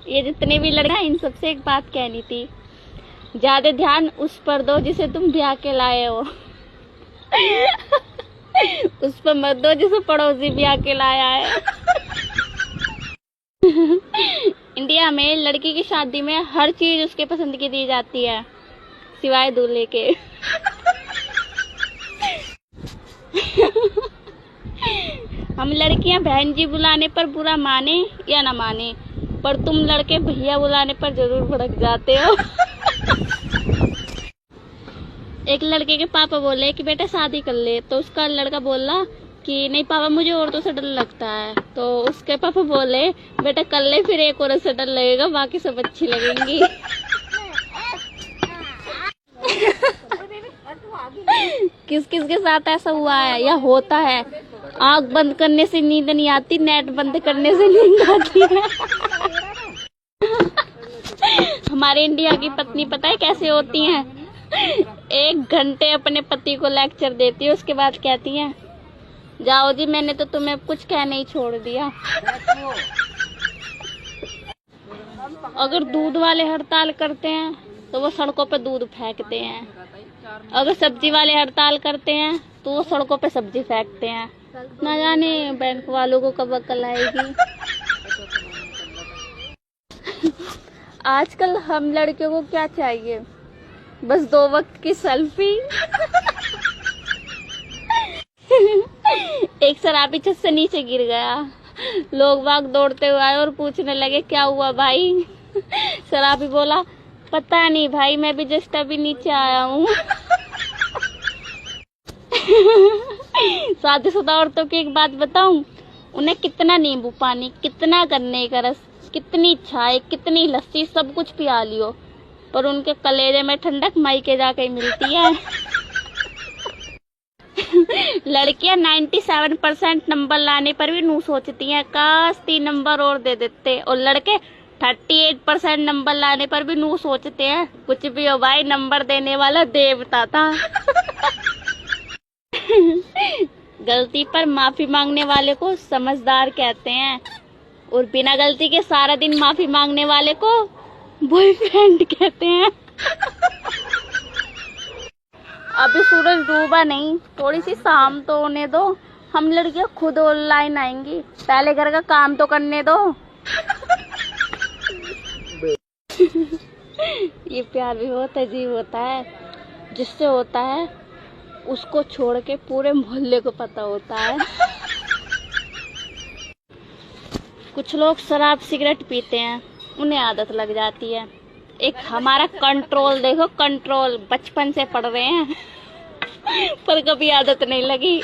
ये जितने भी लड़के हैं इन सबसे एक बात कहनी थी, ज्यादा ध्यान उस पर दो जिसे तुम ब्याह के लाए हो। उस पर मत दो जिसे पड़ोसी ब्याह के लाया है। इंडिया में लड़की की शादी में हर चीज उसके पसंद की दी जाती है सिवाय दूल्हे के। हम लड़कियां बहन जी बुलाने पर बुरा माने या ना माने, पर तुम लड़के भैया बुलाने पर जरूर भड़क जाते हो। एक लड़के के पापा बोले कि बेटा शादी कर ले, तो उसका लड़का बोला कि नहीं पापा मुझे औरतों से डर लगता है। तो उसके पापा बोले बेटा कर ले, फिर एक औरत से डर लगेगा, बाकी सब अच्छी लगेंगी। किस किस के साथ ऐसा हुआ है या होता है? आँख बंद करने से नींद नहीं आती, नेट बंद करने से नींद आती है। हमारे इंडिया की पत्नी पता है कैसे होती हैं? 1 घंटे अपने पति को लेक्चर देती है, उसके बाद कहती हैं जाओ जी मैंने तो तुम्हें कुछ कहने ही छोड़ दिया। अगर दूध वाले हड़ताल करते हैं तो वो सड़कों पे दूध फेंकते हैं, अगर सब्जी वाले हड़ताल करते हैं तो वो सड़कों पे सब्जी फेंकते हैं। ना जाने बैंक वालों को कब अकल आएगी। आजकल हम लड़कियों को क्या चाहिए? बस 2 वक्त की सेल्फी। एक शराबी छत से नीचे गिर गया, लोग बाग दौड़ते हुए आए और पूछने लगे क्या हुआ भाई? शराबी बोला पता नहीं भाई, मैं भी जस्ट अभी नीचे आया हूँ। शादीशुदा औरतों की एक बात बताऊं, उन्हें कितना नींबू पानी, कितना गन्ने का रस, कितनी चाय, कितनी लस्सी, सब कुछ पिया लियो, पर उनके कलेजे में ठंडक मायके जाके मिलती है। लड़कियां 97% नंबर लाने पर भी नू सोचती हैं काश 3 नंबर और दे देते, और लड़के 38% नंबर लाने पर भी नू सोचते हैं कुछ भी हो भाई, नंबर देने वाला देवता था। गलती पर माफी मांगने वाले को समझदार कहते हैं, और बिना गलती के सारा दिन माफी मांगने वाले को बॉयफ्रेंड कहते हैं। अभी सूरज डूबा नहीं, थोड़ी सी शाम तो होने दो, हम लड़कियां खुद ऑनलाइन आएंगी, पहले घर का काम तो करने दो। ये प्यार भी बहुत अजीब होता है, जिससे होता है उसको छोड़ के पूरे मोहल्ले को पता होता है। कुछ लोग शराब सिगरेट पीते हैं, उन्हें आदत लग जाती है। एक हमारा कंट्रोल देखो, कंट्रोल बचपन से पढ़ रहे हैं पर कभी आदत नहीं लगी।